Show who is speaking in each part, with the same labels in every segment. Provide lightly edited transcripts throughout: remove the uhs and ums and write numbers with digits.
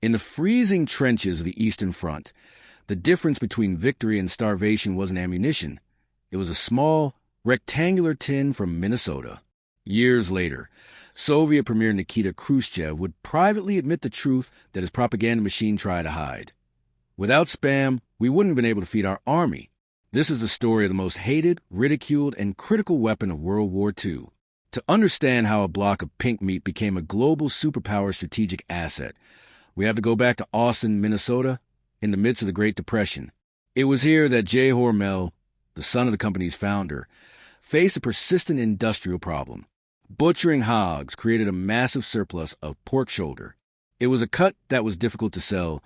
Speaker 1: In the freezing trenches of the Eastern Front, the difference between victory and starvation wasn't ammunition. It was a small, rectangular tin from Minnesota. Years later, Soviet Premier Nikita Khrushchev would privately admit the truth that his propaganda machine tried to hide. Without Spam, we wouldn't have been able to feed our army. This is the story of the most hated, ridiculed, and critical weapon of World War II. To understand how a block of pink meat became a global superpower strategic asset, we have to go back to Austin, Minnesota, in the midst of the Great Depression. It was here that Jay Hormel, the son of the company's founder, faced a persistent industrial problem. Butchering hogs created a massive surplus of pork shoulder. It was a cut that was difficult to sell,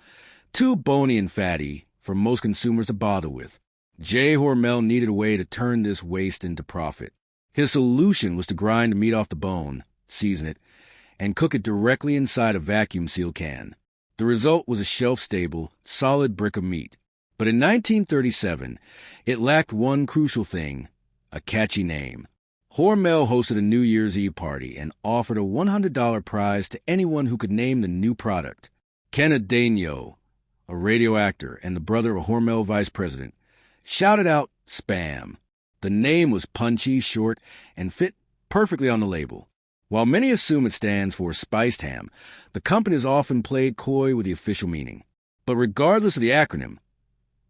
Speaker 1: too bony and fatty for most consumers to bother with. Jay Hormel needed a way to turn this waste into profit. His solution was to grind the meat off the bone, season it, and cook it directly inside a vacuum-sealed can. The result was a shelf-stable, solid brick of meat. But in 1937, it lacked one crucial thing: a catchy name. Hormel hosted a New Year's Eve party and offered a $100 prize to anyone who could name the new product. Kenneth Daigneault, a radio actor and the brother of a Hormel vice president, shouted out Spam. The name was punchy, short, and fit perfectly on the label. While many assume it stands for spiced ham, the company has often played coy with the official meaning. But regardless of the acronym,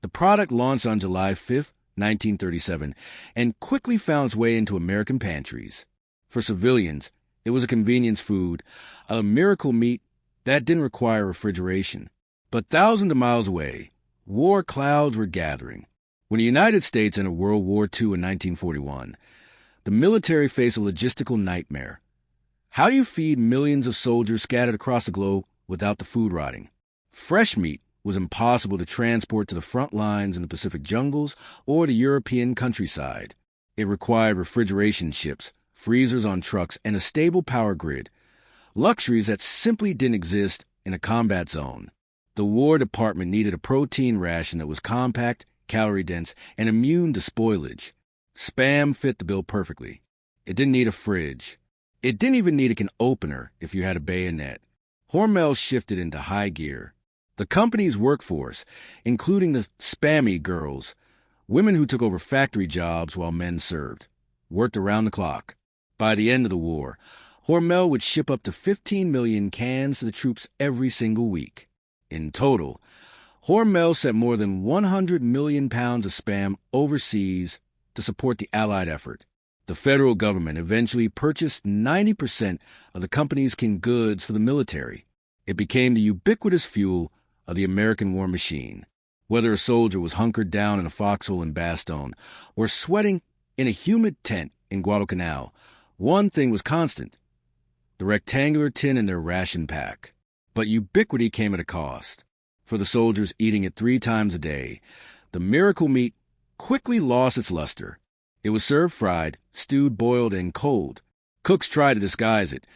Speaker 1: the product launched on July 5, 1937, and quickly found its way into American pantries. For civilians, it was a convenience food, a miracle meat that didn't require refrigeration. But thousands of miles away, war clouds were gathering. When the United States entered World War II in 1941, the military faced a logistical nightmare. How do you feed millions of soldiers scattered across the globe without the food rotting? Fresh meat was impossible to transport to the front lines in the Pacific jungles or the European countryside. It required refrigeration ships, freezers on trucks, and a stable power grid, luxuries that simply didn't exist in a combat zone. The War Department needed a protein ration that was compact, calorie-dense, and immune to spoilage. Spam fit the bill perfectly. It didn't need a fridge. It didn't even need a can opener if you had a bayonet. Hormel shifted into high gear. The company's workforce, including the spammy girls, women who took over factory jobs while men served, worked around the clock. By the end of the war, Hormel would ship up to 15 million cans to the troops every single week. In total, Hormel sent more than 100 million pounds of Spam overseas to support the Allied effort. The federal government eventually purchased 90% of the company's canned goods for the military. It became the ubiquitous fuel of the American war machine. Whether a soldier was hunkered down in a foxhole in Bastogne or sweating in a humid tent in Guadalcanal, one thing was constant: the rectangular tin in their ration pack. But ubiquity came at a cost. For the soldiers eating it 3 times a day, the miracle meat quickly lost its luster. It was served fried, stewed, boiled, and cold. Cooks tried to disguise it,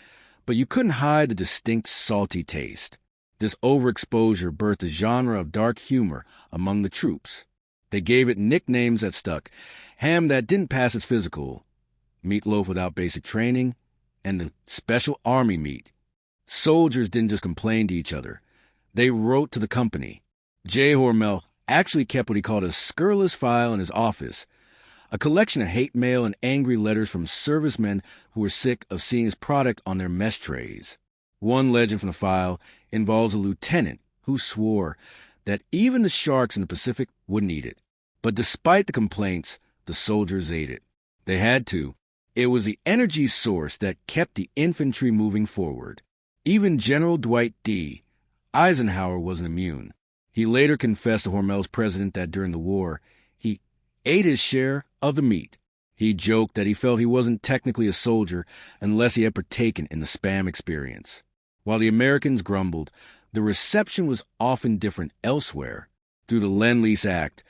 Speaker 1: but you couldn't hide the distinct salty taste. This overexposure birthed a genre of dark humor among the troops. They gave it nicknames that stuck: ham that didn't pass its physical, meatloaf without basic training, and the special army meat. Soldiers didn't just complain to each other. They wrote to the company. Jay Hormel actually kept what he called a scurrilous file in his office, a collection of hate mail and angry letters from servicemen who were sick of seeing his product on their mess trays. One legend from the file involves a lieutenant who swore that even the sharks in the Pacific wouldn't eat it. But despite the complaints, the soldiers ate it. They had to. It was the energy source that kept the infantry moving forward. Even General Dwight D. Eisenhower wasn't immune. He later confessed to Hormel's president that during the war, he ate his share of the meat. He joked that he felt he wasn't technically a soldier unless he had partaken in the Spam experience. While the Americans grumbled, the reception was often different elsewhere. Through the Lend-Lease Act,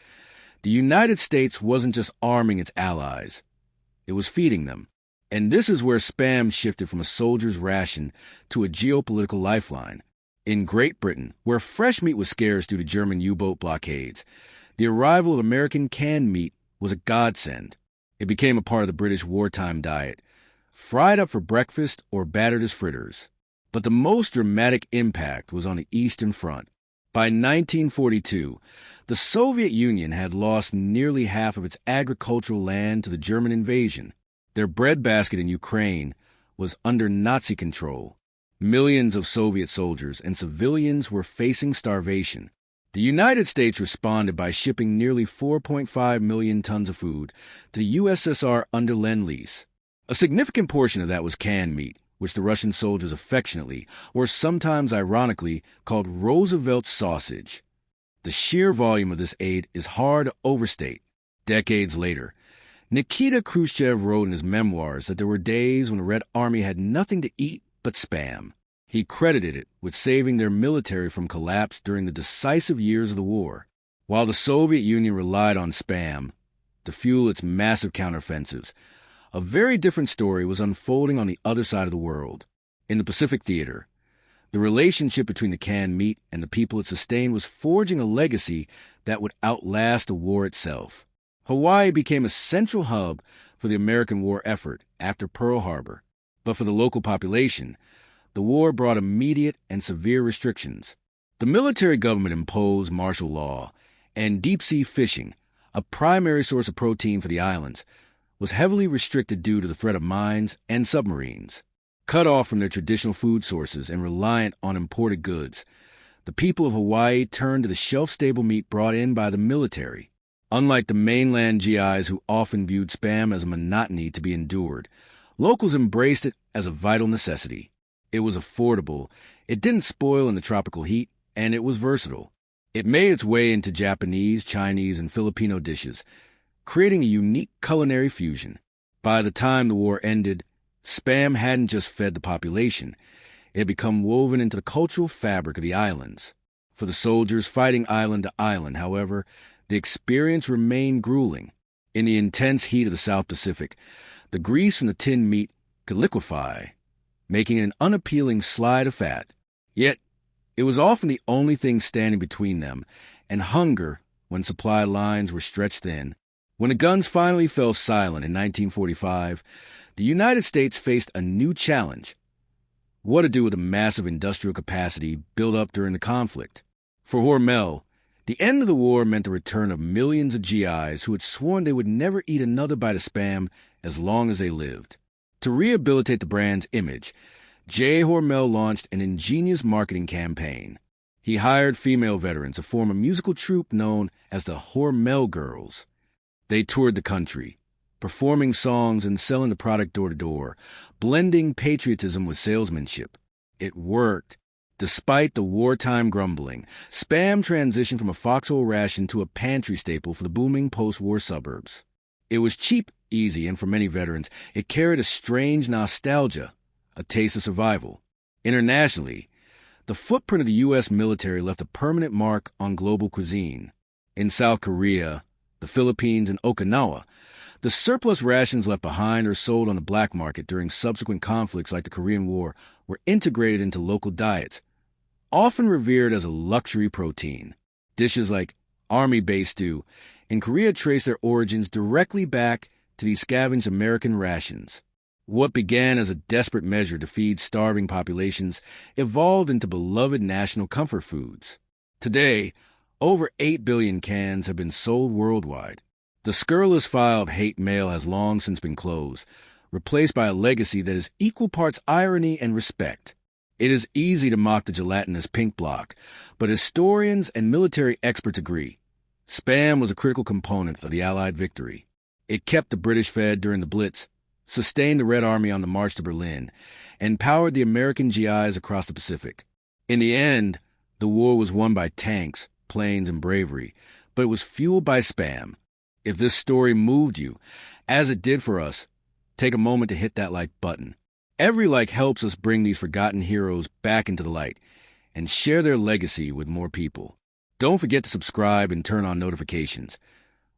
Speaker 1: the United States wasn't just arming its allies. It was feeding them. And this is where Spam shifted from a soldier's ration to a geopolitical lifeline. In Great Britain, where fresh meat was scarce due to German U-boat blockades, the arrival of American canned meat was a godsend. It became a part of the British wartime diet, fried up for breakfast or battered as fritters. But the most dramatic impact was on the Eastern Front. By 1942, the Soviet Union had lost nearly half of its agricultural land to the German invasion. Their breadbasket in Ukraine was under Nazi control. Millions of Soviet soldiers and civilians were facing starvation. The United States responded by shipping nearly 4.5 million tons of food to the USSR under Lend-Lease. A significant portion of that was canned meat, which the Russian soldiers affectionately, or sometimes ironically, called Roosevelt sausage. The sheer volume of this aid is hard to overstate. Decades later, Nikita Khrushchev wrote in his memoirs that there were days when the Red Army had nothing to eat but Spam. He credited it with saving their military from collapse during the decisive years of the war. While the Soviet Union relied on Spam to fuel its massive counteroffensives, a very different story was unfolding on the other side of the world. In the Pacific Theater, the relationship between the canned meat and the people it sustained was forging a legacy that would outlast the war itself. Hawaii became a central hub for the American war effort after Pearl Harbor. But for the local population, the war brought immediate and severe restrictions. The military government imposed martial law, and deep-sea fishing, a primary source of protein for the islands, was heavily restricted due to the threat of mines and submarines. Cut off from their traditional food sources and reliant on imported goods, the people of Hawaii turned to the shelf-stable meat brought in by the military. Unlike the mainland GIs who often viewed Spam as a monotony to be endured, locals embraced it as a vital necessity. It was affordable, it didn't spoil in the tropical heat, and it was versatile. It made its way into Japanese, Chinese, and Filipino dishes, creating a unique culinary fusion. By the time the war ended, Spam hadn't just fed the population, it had become woven into the cultural fabric of the islands. For the soldiers fighting island to island, however, the experience remained grueling. In the intense heat of the South Pacific, the grease from the tinned meat could liquefy, making it an unappealing slide of fat. Yet, it was often the only thing standing between them and hunger when supply lines were stretched thin. When the guns finally fell silent in 1945, the United States faced a new challenge: what to do with the massive industrial capacity built up during the conflict. For Hormel, the end of the war meant the return of millions of GIs who had sworn they would never eat another bite of Spam as long as they lived. To rehabilitate the brand's image, Jay Hormel launched an ingenious marketing campaign. He hired female veterans to form a musical troupe known as the Hormel Girls. They toured the country, performing songs and selling the product door to door, blending patriotism with salesmanship. It worked. Despite the wartime grumbling, Spam transitioned from a foxhole ration to a pantry staple for the booming post-war suburbs. It was cheap, easy, and for many veterans, it carried a strange nostalgia, a taste of survival. Internationally, the footprint of the U.S. military left a permanent mark on global cuisine. In South Korea, the Philippines, and Okinawa, the surplus rations left behind or sold on the black market during subsequent conflicts like the Korean War were integrated into local diets, often revered as a luxury protein. Dishes like army-based stew in Korea trace their origins directly back to these scavenged American rations. What began as a desperate measure to feed starving populations evolved into beloved national comfort foods. Today, over 8 billion cans have been sold worldwide. The scurrilous file of hate mail has long since been closed, replaced by a legacy that is equal parts irony and respect. It is easy to mock the gelatinous pink bloc, but historians and military experts agree. Spam was a critical component of the Allied victory. It kept the British fed during the Blitz, sustained the Red Army on the march to Berlin, and powered the American GIs across the Pacific. In the end, the war was won by tanks, planes, and bravery, but it was fueled by Spam. If this story moved you, as it did for us, take a moment to hit that like button. Every like helps us bring these forgotten heroes back into the light and share their legacy with more people. Don't forget to subscribe and turn on notifications.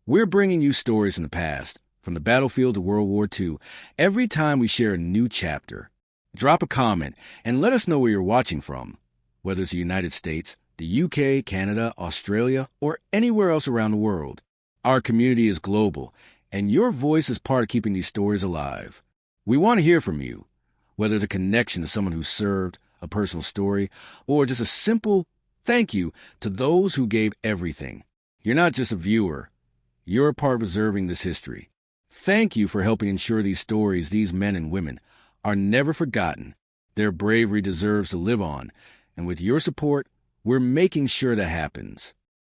Speaker 1: We're bringing you stories from the past, from the battlefield to World War II, every time we share a new chapter. Drop a comment and let us know where you're watching from, whether it's the United States, the UK, Canada, Australia, or anywhere else around the world. Our community is global, and your voice is part of keeping these stories alive. We want to hear from you, whether it's a connection to someone who served, a personal story, or just a simple thank you to those who gave everything. You're not just a viewer. You're a part of preserving this history. Thank you for helping ensure these stories, these men and women, are never forgotten. Their bravery deserves to live on, and with your support, we're making sure that happens.